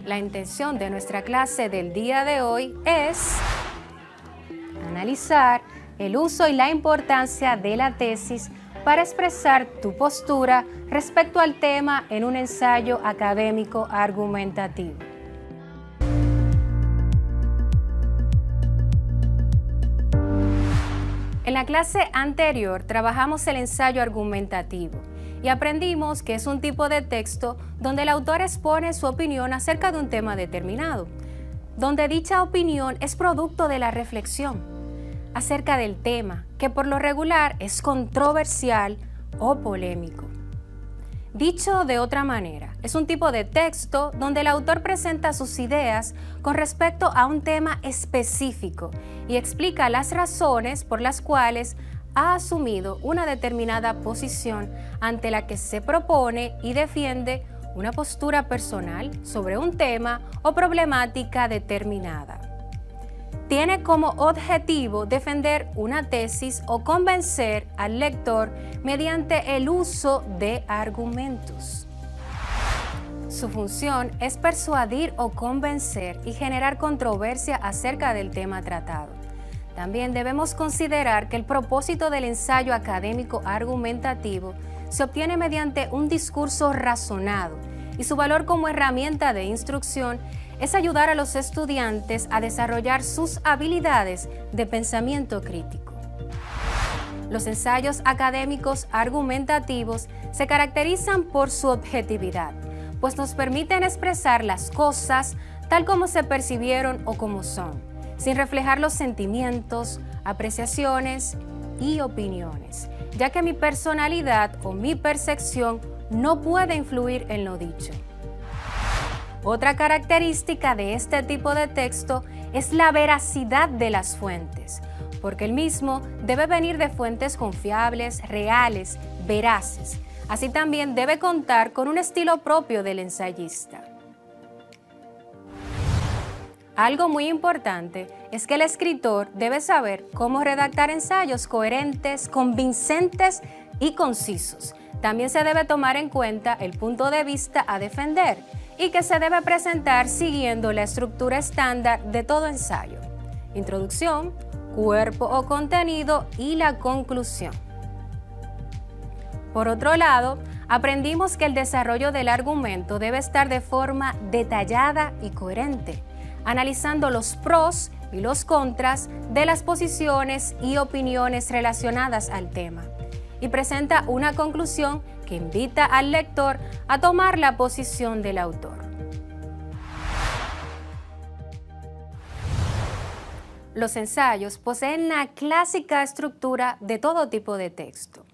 La intención de nuestra clase del día de hoy es analizar el uso y la importancia de la tesis para expresar tu postura respecto al tema en un ensayo académico argumentativo. En la clase anterior trabajamos el ensayo argumentativo y aprendimos que es un tipo de texto donde el autor expone su opinión acerca de un tema determinado, donde dicha opinión es producto de la reflexión acerca del tema, que por lo regular es controversial o polémico. Dicho de otra manera, es un tipo de texto donde el autor presenta sus ideas con respecto a un tema específico y explica las razones por las cuales ha asumido una determinada posición ante la que se propone y defiende una postura personal sobre un tema o problemática determinada. Tiene como objetivo defender una tesis o convencer al lector mediante el uso de argumentos. Su función es persuadir o convencer y generar controversia acerca del tema tratado. También debemos considerar que el propósito del ensayo académico argumentativo se obtiene mediante un discurso razonado y su valor como herramienta de instrucción es ayudar a los estudiantes a desarrollar sus habilidades de pensamiento crítico. Los ensayos académicos argumentativos se caracterizan por su objetividad, pues nos permiten expresar las cosas tal como se percibieron o como son, sin reflejar los sentimientos, apreciaciones y opiniones, ya que mi personalidad o mi percepción no puede influir en lo dicho. Otra característica de este tipo de texto es la veracidad de las fuentes, porque el mismo debe venir de fuentes confiables, reales, veraces. Así también debe contar con un estilo propio del ensayista. Algo muy importante es que el escritor debe saber cómo redactar ensayos coherentes, convincentes y concisos. También se debe tomar en cuenta el punto de vista a defender y que se debe presentar siguiendo la estructura estándar de todo ensayo: introducción, cuerpo o contenido y la conclusión. Por otro lado, aprendimos que el desarrollo del argumento debe estar de forma detallada y coherente, analizando los pros y los contras de las posiciones y opiniones relacionadas al tema, y presenta una conclusión que invita al lector a tomar la posición del autor. Los ensayos poseen la clásica estructura de todo tipo de texto.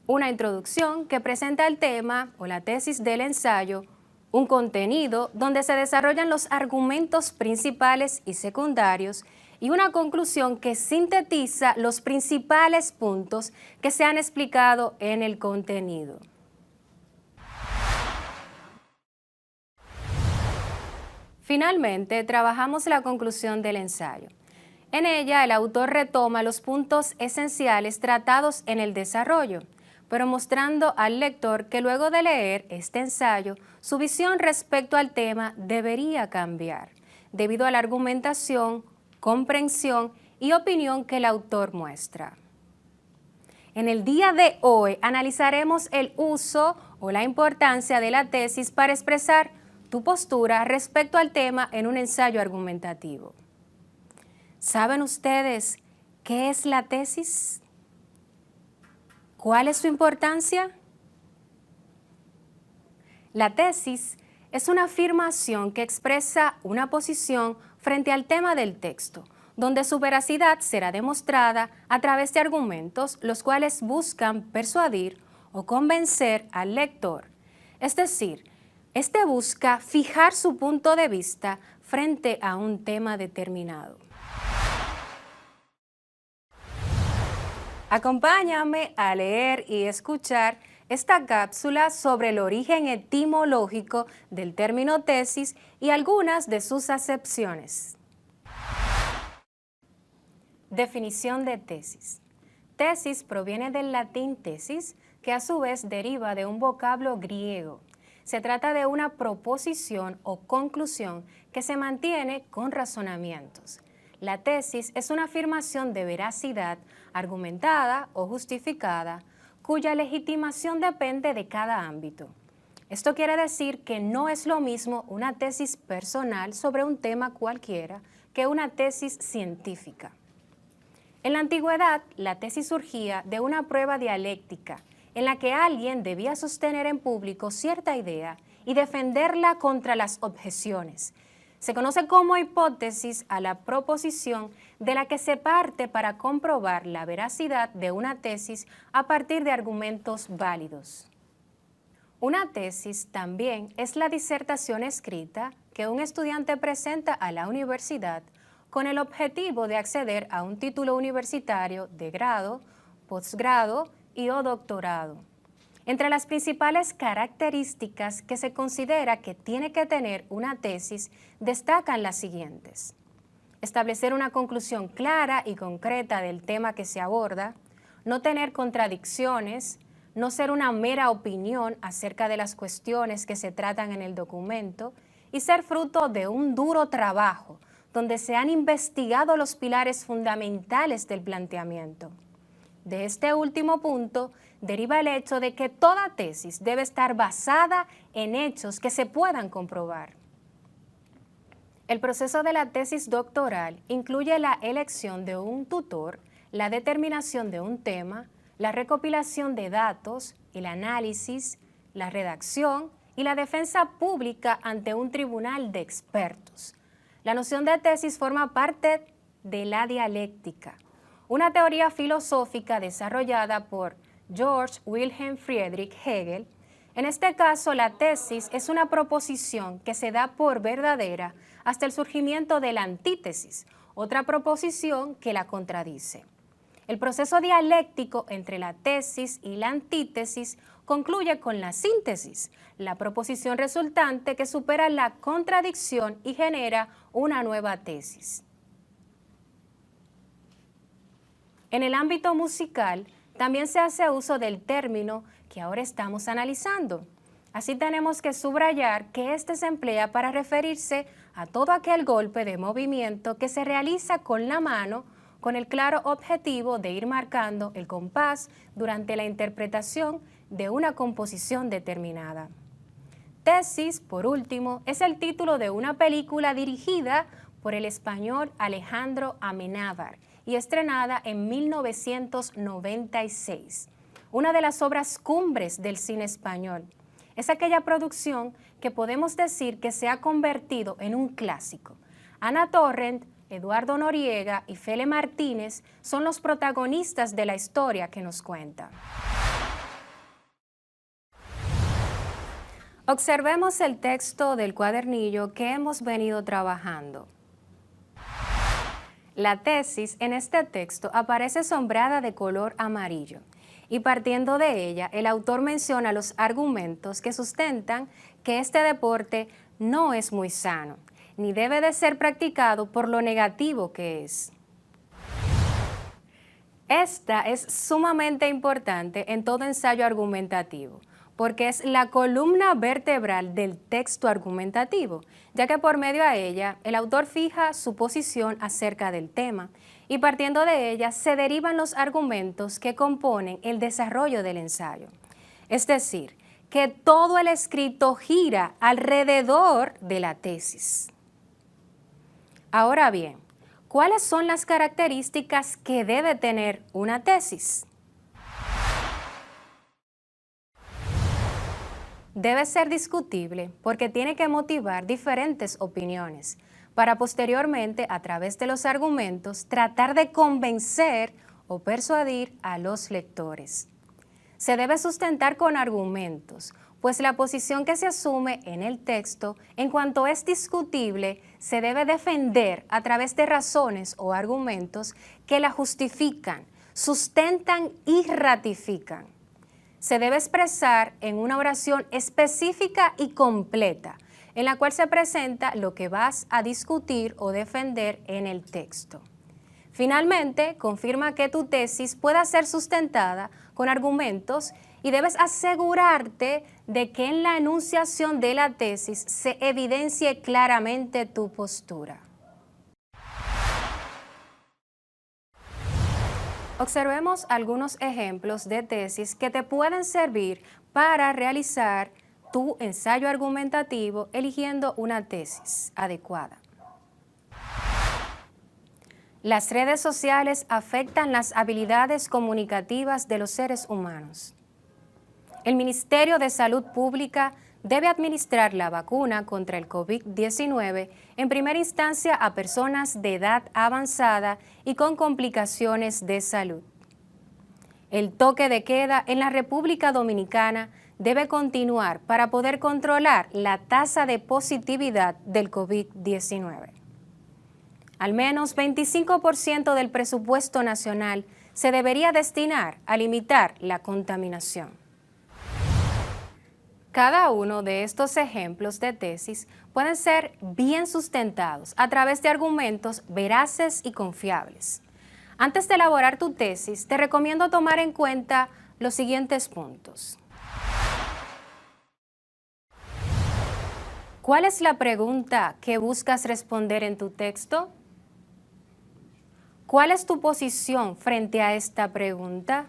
Una introducción que presenta el tema o la tesis del ensayo, un contenido donde se desarrollan los argumentos principales y secundarios, y una conclusión que sintetiza los principales puntos que se han explicado en el contenido. Finalmente, trabajamos la conclusión del ensayo. En ella, el autor retoma los puntos esenciales tratados en el desarrollo, pero mostrando al lector que luego de leer este ensayo, su visión respecto al tema debería cambiar, debido a la argumentación, comprensión y opinión que el autor muestra. En el día de hoy analizaremos el uso o la importancia de la tesis para expresar tu postura respecto al tema en un ensayo argumentativo. ¿Saben ustedes qué es la tesis? ¿Cuál es su importancia? La tesis es una afirmación que expresa una posición frente al tema del texto, donde su veracidad será demostrada a través de argumentos los cuales buscan persuadir o convencer al lector. Es decir, este busca fijar su punto de vista frente a un tema determinado. Acompáñame a leer y escuchar esta cápsula sobre el origen etimológico del término tesis y algunas de sus acepciones. Definición de tesis. Tesis proviene del latín tesis, que a su vez deriva de un vocablo griego. Se trata de una proposición o conclusión que se mantiene con razonamientos. La tesis es una afirmación de veracidad argumentada o justificada, cuya legitimación depende de cada ámbito. Esto quiere decir que no es lo mismo una tesis personal sobre un tema cualquiera que una tesis científica. En la antigüedad, la tesis surgía de una prueba dialéctica en la que alguien debía sostener en público cierta idea y defenderla contra las objeciones. Se conoce como hipótesis a la proposición de la que se parte para comprobar la veracidad de una tesis a partir de argumentos válidos. Una tesis también es la disertación escrita que un estudiante presenta a la universidad con el objetivo de acceder a un título universitario de grado, posgrado y o doctorado. Entre las principales características que se considera que tiene que tener una tesis destacan las siguientes: establecer una conclusión clara y concreta del tema que se aborda, no tener contradicciones, no ser una mera opinión acerca de las cuestiones que se tratan en el documento y ser fruto de un duro trabajo donde se han investigado los pilares fundamentales del planteamiento. De este último punto deriva el hecho de que toda tesis debe estar basada en hechos que se puedan comprobar. El proceso de la tesis doctoral incluye la elección de un tutor, la determinación de un tema, la recopilación de datos, el análisis, la redacción y la defensa pública ante un tribunal de expertos. La noción de tesis forma parte de la dialéctica, una teoría filosófica desarrollada por Georg Wilhelm Friedrich Hegel. En este caso, la tesis es una proposición que se da por verdadera hasta el surgimiento de la antítesis, otra proposición que la contradice. El proceso dialéctico entre la tesis y la antítesis concluye con la síntesis, la proposición resultante que supera la contradicción y genera una nueva tesis. En el ámbito musical, también se hace uso del término que ahora estamos analizando. Así tenemos que subrayar que este se emplea para referirse a todo aquel golpe de movimiento que se realiza con la mano con el claro objetivo de ir marcando el compás durante la interpretación de una composición determinada. Tesis, por último, es el título de una película dirigida por el español Alejandro Amenábar y estrenada en 1996. Una de las obras cumbres del cine español. Es aquella producción que podemos decir que se ha convertido en un clásico. Ana Torrent, Eduardo Noriega y Fele Martínez son los protagonistas de la historia que nos cuenta. Observemos el texto del cuadernillo que hemos venido trabajando. La tesis en este texto aparece sombreada de color amarillo y partiendo de ella, el autor menciona los argumentos que sustentan que este deporte no es muy sano, ni debe de ser practicado por lo negativo que es. Esta es sumamente importante en todo ensayo argumentativo, porque es la columna vertebral del texto argumentativo, ya que por medio a ella el autor fija su posición acerca del tema y partiendo de ella se derivan los argumentos que componen el desarrollo del ensayo. Es decir, que todo el escrito gira alrededor de la tesis. Ahora bien, ¿cuáles son las características que debe tener una tesis? Debe ser discutible porque tiene que motivar diferentes opiniones para posteriormente, a través de los argumentos, tratar de convencer o persuadir a los lectores. Se debe sustentar con argumentos, pues la posición que se asume en el texto, en cuanto es discutible, se debe defender a través de razones o argumentos que la justifican, sustentan y ratifican. Se debe expresar en una oración específica y completa, en la cual se presenta lo que vas a discutir o defender en el texto. Finalmente, confirma que tu tesis pueda ser sustentada con argumentos y debes asegurarte de que en la enunciación de la tesis se evidencie claramente tu postura. Observemos algunos ejemplos de tesis que te pueden servir para realizar tu ensayo argumentativo eligiendo una tesis adecuada. Las redes sociales afectan las habilidades comunicativas de los seres humanos. El Ministerio de Salud Pública debe administrar la vacuna contra el COVID-19 en primera instancia a personas de edad avanzada y con complicaciones de salud. El toque de queda en la República Dominicana debe continuar para poder controlar la tasa de positividad del COVID-19. Al menos 25% del presupuesto nacional se debería destinar a limitar la contaminación. Cada uno de estos ejemplos de tesis pueden ser bien sustentados a través de argumentos veraces y confiables. Antes de elaborar tu tesis, te recomiendo tomar en cuenta los siguientes puntos. ¿Cuál es la pregunta que buscas responder en tu texto? ¿Cuál es tu posición frente a esta pregunta?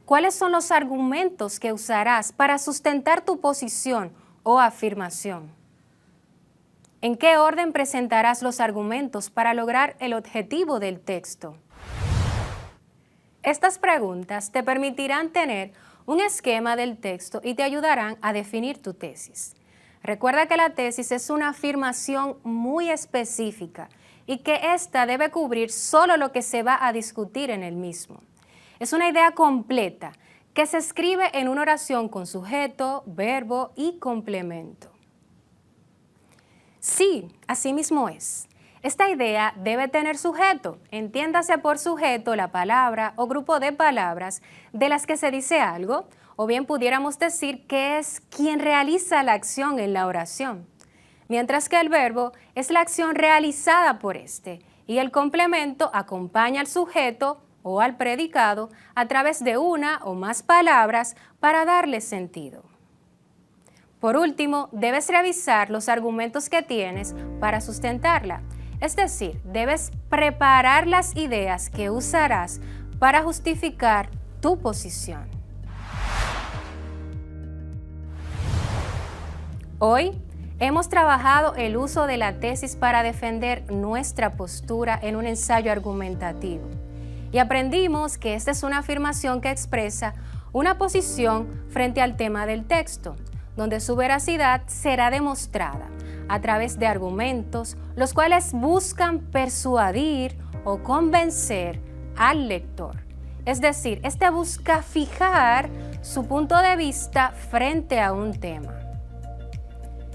¿Cuáles son los argumentos que usarás para sustentar tu posición o afirmación? ¿En qué orden presentarás los argumentos para lograr el objetivo del texto? Estas preguntas te permitirán tener un esquema del texto y te ayudarán a definir tu tesis. Recuerda que la tesis es una afirmación muy específica y que ésta debe cubrir solo lo que se va a discutir en el mismo. Es una idea completa que se escribe en una oración con sujeto, verbo y complemento. Sí, así mismo es. Esta idea debe tener sujeto. Entiéndase por sujeto la palabra o grupo de palabras de las que se dice algo, o bien pudiéramos decir que es quien realiza la acción en la oración, mientras que el verbo es la acción realizada por este y el complemento acompaña al sujeto o al predicado a través de una o más palabras para darle sentido. Por último, debes revisar los argumentos que tienes para sustentarla, es decir, debes preparar las ideas que usarás para justificar tu posición. Hoy hemos trabajado el uso de la tesis para defender nuestra postura en un ensayo argumentativo. Y aprendimos que esta es una afirmación que expresa una posición frente al tema del texto, donde su veracidad será demostrada a través de argumentos, los cuales buscan persuadir o convencer al lector. Es decir, este busca fijar su punto de vista frente a un tema.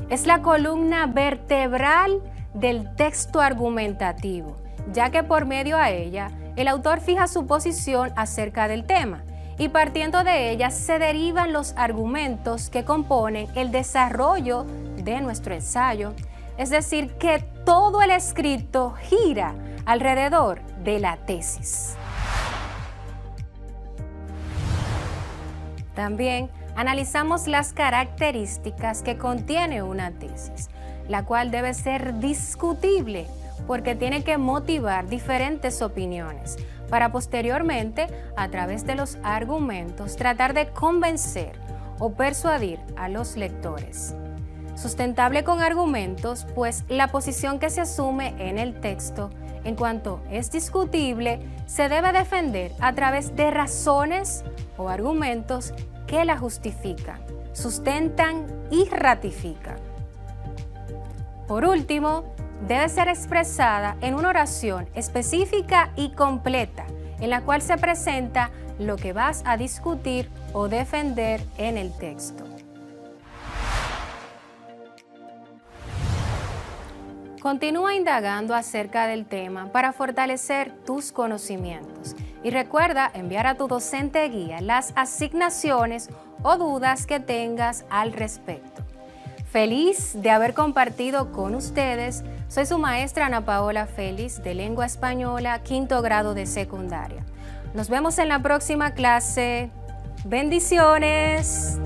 Es la columna vertebral del texto argumentativo, ya que por medio a ella, el autor fija su posición acerca del tema y partiendo de ella se derivan los argumentos que componen el desarrollo de nuestro ensayo, es decir, que todo el escrito gira alrededor de la tesis. También analizamos las características que contiene una tesis, la cual debe ser discutible porque tiene que motivar diferentes opiniones para posteriormente, a través de los argumentos, tratar de convencer o persuadir a los lectores. Sustentable con argumentos, pues la posición que se asume en el texto, en cuanto es discutible, se debe defender a través de razones o argumentos que la justifican, sustentan y ratifican. Por último, debe ser expresada en una oración específica y completa, en la cual se presenta lo que vas a discutir o defender en el texto. Continúa indagando acerca del tema para fortalecer tus conocimientos y recuerda enviar a tu docente guía las asignaciones o dudas que tengas al respecto. Feliz de haber compartido con ustedes, soy su maestra Ana Paola Félix de Lengua Española, 5º grado de secundaria. Nos vemos en la próxima clase. Bendiciones.